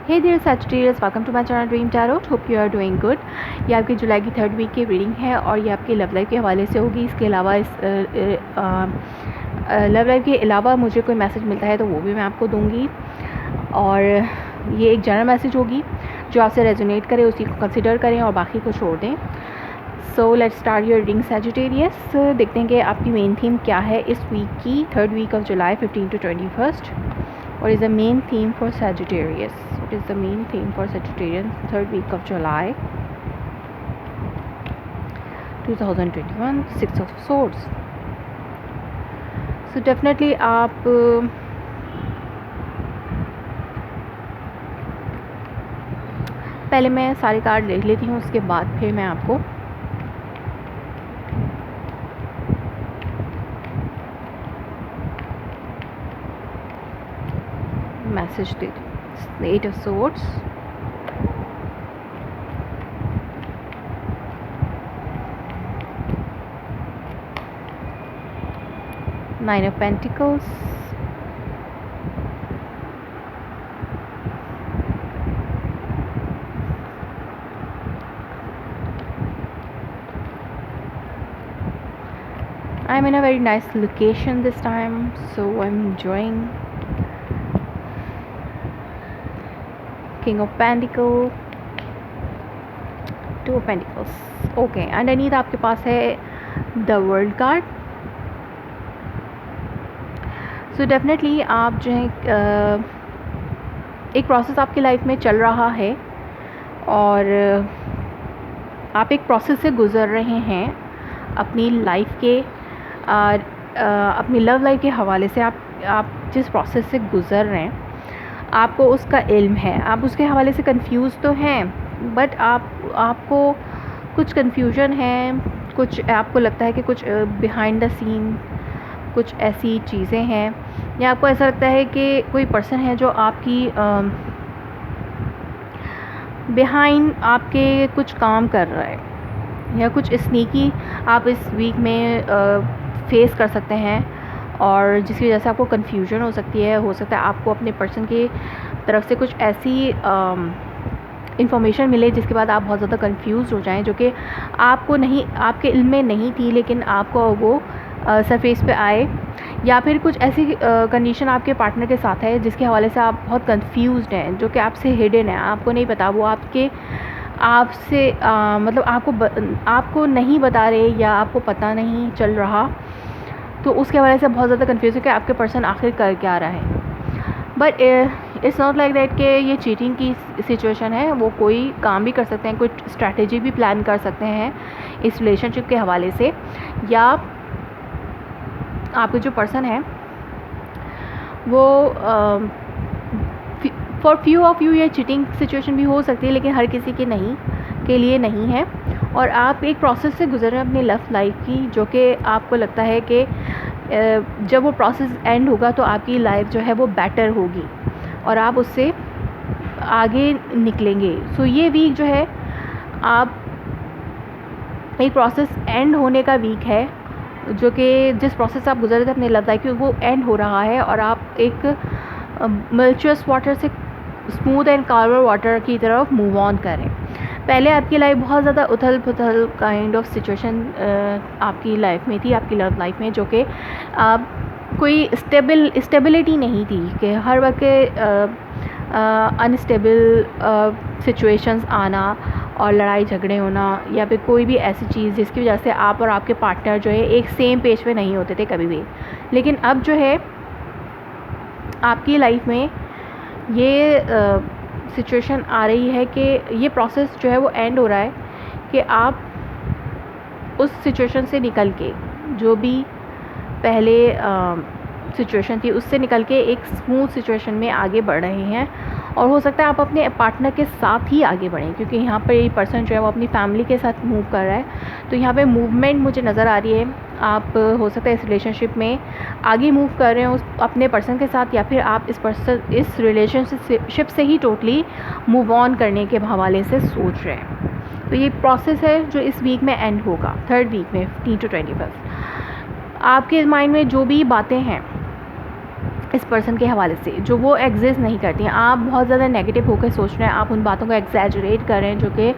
Hey there Sagittarius, welcome to my channel dream tarot. Hope you are doing good. ये आपकी जुलाई की 3rd week की reading है और ये आपके लव लाइफ के हवाले से होगी। इसके अलावा लव लाइफ के अलावा मुझे कोई मैसेज मिलता है तो वो भी मैं आपको दूंगी। और ये एक जनरल मैसेज होगी, जो आपसे रेजोनेट करे उसी को कंसिडर करें और बाकी को छोड़ दें। So let's start your reading Sagittarius. देखते हैं कि आपकी मेन थीम क्या है इस वीक की 3rd week of July 15 to 21st। What is the main theme for Sagittarius? What is the main theme for Sagittarius 3rd week of July 2021? 6 of Swords. So definitely आप पहले मैं सारे card देख लेती हूँ, उसके बाद फिर मैं आपको मैसेज देती हूँ। 8 of Swords, Nine of Pentacles, I'm in a very nice location this time, so I'm enjoying. King of Pentacles, Two of Pentacles. Okay, underneath आपके पास है the world card. So definitely आप जो है एक प्रोसेस आपकी life में चल रहा है और आप एक प्रोसेस से गुज़र रहे हैं अपनी लाइफ के अपनी लव लाइफ के हवाले से। आप जिस प्रोसेस से गुज़र रहे हैं आपको उसका इल्म है। आप उसके हवाले से कंफ्यूज तो हैं, बट आपको कुछ कंफ्यूजन है, कुछ आपको लगता है कि कुछ बिहाइंड द सीन कुछ ऐसी चीज़ें हैं, या आपको ऐसा लगता है कि कोई पर्सन है जो आपकी बिहाइंड आपके कुछ काम कर रहा है, या कुछ स्नीकी आप इस वीक में फेस कर सकते हैं और जिसकी वजह से आपको कन्फ्यूजन हो सकती है। हो सकता है आपको अपने पर्सन की तरफ से कुछ ऐसी इंफॉर्मेशन मिले जिसके बाद आप बहुत ज़्यादा कंफ्यूज हो जाएं, जो कि आपको नहीं, आपके इल्म में नहीं थी, लेकिन आपको वो सरफेस पे आए। या फिर कुछ ऐसी कंडीशन आपके पार्टनर के साथ है जिसके हवाले से आप बहुत कंफ्यूज्ड हैं, जो कि आपसे हिडन है, आपको नहीं पता, वो आपसे मतलब आपको नहीं बता रहे या आपको पता नहीं चल रहा, तो उसके वजह से बहुत ज़्यादा कंफ्यूज है कि आपके पर्सन आखिर कर क्या रहा है। But it's not like that कि ये चीटिंग की सिचुएशन है। वो कोई काम भी कर सकते हैं, कोई स्ट्रैटेजी भी प्लान कर सकते हैं इस रिलेशनशिप के हवाले से, या आपके जो पर्सन है वो फॉर फ्यू ऑफ यू ये चीटिंग सिचुएशन भी हो सकती है, लेकिन हर किसी के लिए नहीं है। और आप एक प्रोसेस से गुजर रहे हैं अपनी लव लाइफ की, जो कि आपको लगता है कि जब वो प्रोसेस एंड होगा तो आपकी लाइफ जो है वो बेटर होगी और आप उससे आगे निकलेंगे। सो ये वीक जो है आप एक प्रोसेस एंड होने का वीक है, जो कि जिस प्रोसेस से आप गुजर रहे थे अपने लव लाइफ की वो एंड हो रहा है और आप एक मल्चुअस वाटर से स्मूथ एंड काल्मर वाटर की तरफ मूव ऑन करें। पहले आपकी लाइफ बहुत ज़्यादा उथल पुथल काइंड ऑफ सिचुएशन आपकी लाइफ में थी, आपकी लव लाइफ में, जो कि कोई स्टेबिलिटी नहीं थी, कि हर वक्त अनस्टेबल सिचुएशंस आना और लड़ाई झगड़े होना, या फिर कोई भी ऐसी चीज़ जिसकी वजह से आप और आपके पार्टनर जो है एक सेम पेज पे नहीं होते थे कभी भी। लेकिन अब जो है आपकी लाइफ में ये सिचुएशन आ रही है कि ये प्रोसेस जो है वो एंड हो रहा है, कि आप उस सिचुएशन से निकल के, जो भी पहले सिचुएशन थी उससे निकल के एक स्मूथ सिचुएशन में आगे बढ़ रहे हैं। और हो सकता है आप अपने पार्टनर के साथ ही आगे बढ़ें, क्योंकि यहाँ पर ये पर्सन जो है वो अपनी फैमिली के साथ मूव कर रहा है, तो यहाँ पे मूवमेंट मुझे नज़र आ रही है। आप हो सकता है इस रिलेशनशिप में आगे मूव कर रहे हैं उस अपने पर्सन के साथ, या फिर आप इस रिलेशनशिप से ही टोटली मूव ऑन करने के हवाले से सोच रहे हैं। तो ये प्रोसेस है जो इस वीक में एंड होगा, 3rd वीक में 15 to 21। आपके माइंड में जो भी बातें हैं इस पर्सन के हवाले से जो वो एग्जिस्ट नहीं करती हैं। आप बहुत ज़्यादा नेगेटिव होकर सोच रहे हैं, आप उन बातों को एग्जैजरेट कर रहे हैं जो कि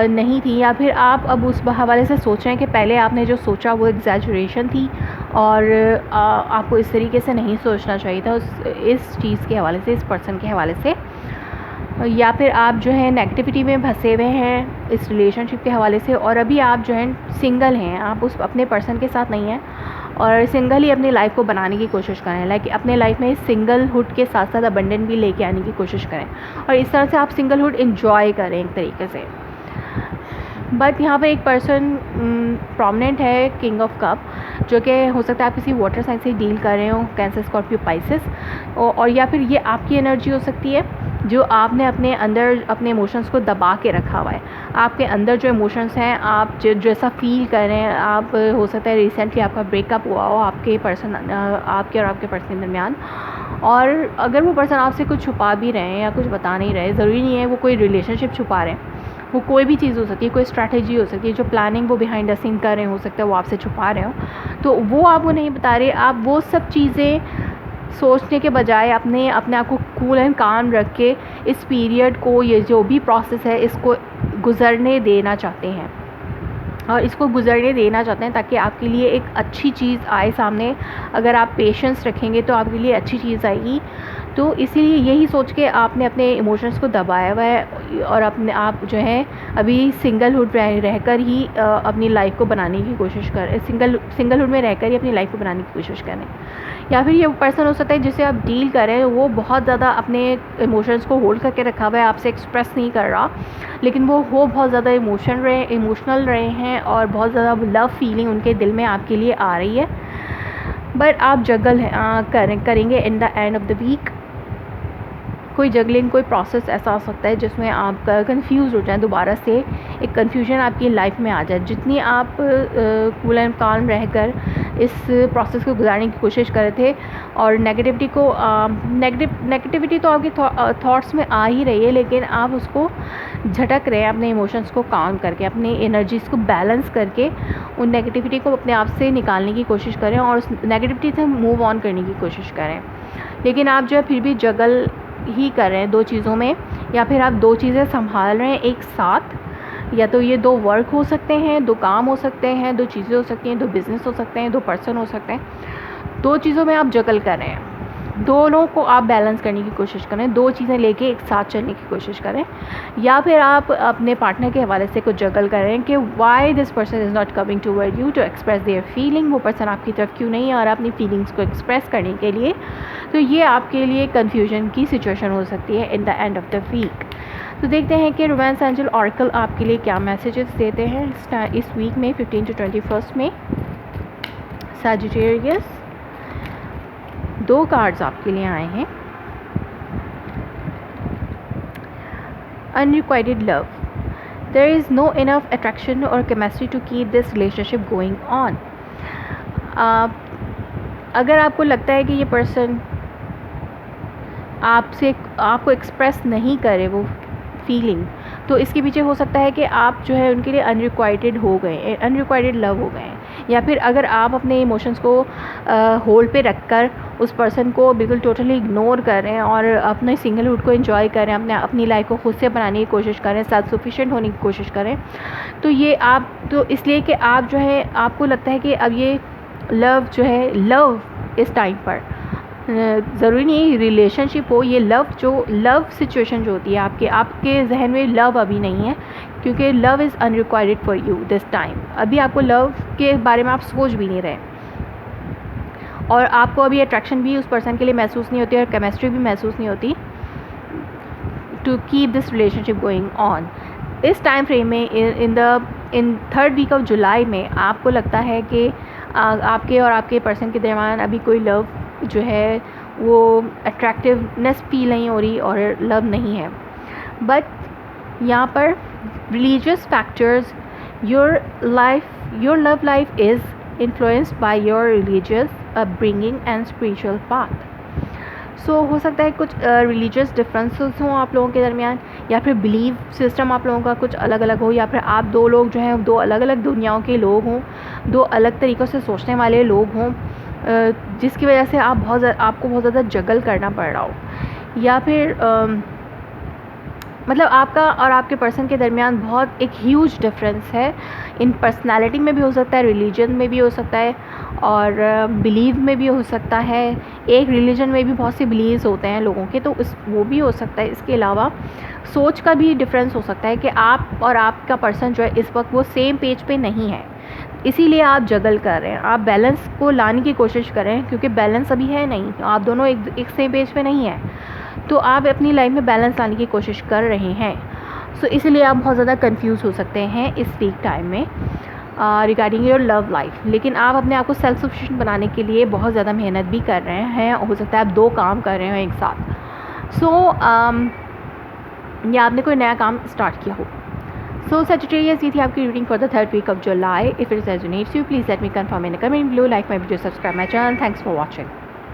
नहीं थी, या फिर आप अब उस हवाले से सोच रहे हैं कि पहले आपने जो सोचा वो एग्जैजरेशन थी और आपको इस तरीके से नहीं सोचना चाहिए था इस चीज़ के हवाले से, इस पर्सन के हवाले से। या फिर आप जो है नेगेटिविटी में फंसे हुए हैं इस रिलेशनशिप के हवाले से, और अभी आप जो है सिंगल हैं, आप उस अपने पर्सन के साथ नहीं हैं और सिंगल ही अपनी लाइफ को बनाने की कोशिश करें। लाइक अपने लाइफ में सिंगलहुड के साथ साथ अबंडेंट भी लेके आने की कोशिश करें और इस तरह से आप सिंगलहुड एंजॉय करें एक तरीके से। बट यहाँ पर एक पर्सन प्रोमिनेंट है, किंग ऑफ कप, जो कि हो सकता है आप किसी वाटर साइन से डील कर रहे हो, कैंसर, स्कॉर्पियो, पाइसेस, और या फिर ये आपकी एनर्जी हो सकती है जो आपने अपने अंदर अपने इमोशंस को दबा के रखा हुआ है। आपके अंदर जो इमोशंस हैं, आप जैसा फील कर रहे हैं, आप हो सकता है रिसेंटली आपका ब्रेकअप हुआ हो आपके और आपके पर्सन के दरमियान, और अगर वो पर्सन आपसे कुछ छुपा भी रहे हैं या कुछ बता नहीं रहे, ज़रूरी नहीं है वो कोई रिलेशनशिप छुपा रहे हैं, वो कोई भी चीज़ हो सकती है, कोई स्ट्रैटेजी हो सकती है, जो प्लानिंग वो बिहाइंड द सीन कर रहे हैं, हो सकता है वो आपसे छुपा रहे हो, तो वो आपको नहीं बता रहे। आप वो सब चीज़ें सोचने के बजाय अपने आप को कूल एंड काम रख के इस पीरियड को, ये जो भी प्रोसेस है, इसको गुज़रने देना चाहते हैं और इसको गुज़रने देना चाहते हैं ताकि आपके लिए एक अच्छी चीज़ आए सामने। अगर आप पेशेंस रखेंगे तो आपके लिए अच्छी चीज़ आएगी। तो इसीलिए यही सोच के आपने अपने इमोशंस को दबाया हुआ है और आप जो है अभी सिंगलहुड रहकर ही अपनी लाइफ को बनाने की कोशिश कर सिंगलहुड में रहकर ही अपनी लाइफ को बनाने की कोशिश करें। या फिर ये पर्सन हो सकता है जिसे आप डील कर रहे हैं, वो बहुत ज़्यादा अपने इमोशंस को होल्ड करके रखा हुआ है, आपसे एक्सप्रेस नहीं कर रहा, लेकिन वो बहुत ज़्यादा इमोशनल रहे हैं और बहुत ज़्यादा लव फीलिंग उनके दिल में आपके लिए आ रही है। बट आप जगल करेंगे in the end of the week. कोई जगलिंग, कोई प्रोसेस ऐसा हो सकता है जिसमें आप कंफ्यूज हो जाएं, दोबारा से एक कन्फ्यूजन आपकी लाइफ में आ जाए। जितनी आप कूल एंड काल्म रहकर इस प्रोसेस को गुजारने की कोशिश कर रहे थे और नेगेटिविटी तो आपके थॉट्स में आ ही रही है, लेकिन आप उसको झटक रहे हैं अपने इमोशंस को काम करके, अपनी एनर्जीज़ को बैलेंस करके उन नेगेटिविटी को अपने आप से निकालने की कोशिश करें और उस नेगेटिविटी से मूव ऑन करने की कोशिश करें। लेकिन आप जो है फिर भी जगल ही कर रहे हैं दो चीज़ों में, या फिर आप दो चीज़ें संभाल रहे हैं एक साथ। या तो ये दो वर्क हो सकते हैं, दो काम हो सकते हैं, दो चीज़ें हो सकती हैं, दो बिज़नेस हो सकते हैं, दो पर्सन हो सकते हैं। दो चीज़ों में आप जगल कर रहे हैं, दोनों को आप बैलेंस करने की कोशिश करें, दो चीज़ें लेके एक साथ चलने की कोशिश करें। या फिर आप अपने पार्टनर के हवाले से कुछ जगल करें कि why this person is not coming toward you to express their feeling. वो पर्सन आपकी तरफ क्यों नहीं आ रहा अपनी फीलिंग्स को एक्सप्रेस करने के लिए। तो ये आपके लिए कन्फ्यूजन की सिचुएशन हो सकती है in the end of the week. तो देखते हैं कि रोमांस एंजल ऑरेकल आपके लिए क्या मैसेजेस देते हैं इस वीक में 15 to 21 में। सैजिटेरियस, दो कार्ड्स आपके लिए आए हैं। Unrequited love, there is no enough attraction और chemistry to keep this relationship going on. अगर आपको लगता है कि ये पर्सन आपको एक्सप्रेस नहीं करे वो फीलिंग, तो इसके पीछे हो सकता है कि आप जो है उनके लिए अनरिक्वाइटेड हो गए, अनरिक्वाइटेड लव हो गए हैं। या फिर अगर आप अपने इमोशंस को होल्ड पे रखकर उस पर्सन को बिल्कुल टोटली इग्नोर कर रहे हैं और अपने सिंगलहुड को एंजॉय कर रहे हैं, अपनी लाइफ को खुद से बनाने की कोशिश कर रहे हैं, सेल्फ सफिशिएंट होने की कोशिश करें, तो ये आप तो इसलिए कि आप जो है आपको लगता है कि अब ये लव जो है, लव इस टाइम पर ज़रूरी नहीं रिलेशनशिप हो, ये लव सिचुएशन जो होती है आपके जहन में लव अभी नहीं है, क्योंकि love is unrequired for you this time. अभी आपको लव के बारे में आप सोच भी नहीं रहे और आपको अभी अट्रैक्शन भी उस पर्सन के लिए महसूस नहीं होती और केमिस्ट्री भी महसूस नहीं होती to keep this relationship going on. इस टाइम फ्रेम में in third week of July में आपको लगता है कि आपके और आपके पर्सन के दरमियान अभी कोई लव जो है वो अट्रैक्टिवनेस फील नहीं हो रही और लव नहीं है। बट यहाँ पर religious factors, your love life is influenced by your religious upbringing and spiritual path. So हो सकता है कुछ रिलीजियस डिफरेंसेस हों आप लोगों के दरमियान, या फिर बिलीव सिस्टम आप लोगों का कुछ अलग अलग हो, या फिर आप दो लोग जो हैं दो अलग अलग दुनियाओं के लोग हों, दो अलग तरीक़ों से सोचने वाले लोग हों, जिसकी वजह से आपको बहुत ज़्यादा जगल करना पड़ रहा हो, या फिर मतलब आपका और आपके पर्सन के दरमियान बहुत एक ह्यूज डिफरेंस है। इन पर्सनालिटी में भी हो सकता है, रिलीजन में भी हो सकता है, और बिलीव में भी हो सकता है। एक रिलीजन में भी बहुत से बिलीव्स होते हैं लोगों के, तो वो भी हो सकता है। इसके अलावा सोच का भी डिफरेंस हो सकता है कि आप और आपका पर्सन जो है इस वक्त वो सेम पेज पे नहीं है, इसीलिए आप जगल कर रहे हैं। आप बैलेंस को लाने की कोशिश कर रहे हैं, क्योंकि बैलेंस अभी है नहीं, आप दोनों एक सेम पेज पे नहीं हैं। तो आप अपनी लाइफ में बैलेंस लाने की कोशिश कर रहे हैं। सो इसलिए आप बहुत ज़्यादा कंफ्यूज हो सकते हैं इस वीक टाइम में रिगार्डिंग योर लव लाइफ। लेकिन आप अपने आप को सेल्फ सफिशिएंट बनाने के लिए बहुत ज़्यादा मेहनत भी कर रहे हैं। हो सकता है आप 2 काम कर रहे हो एक साथ। या आपने कोई नया काम स्टार्ट किया हो। सो सजिटेरियस, ये थी आपकी reading for the 3rd week of July. If it resonates you, please let me confirm in a comment below. Like my video, subscribe my channel. Thanks for watching.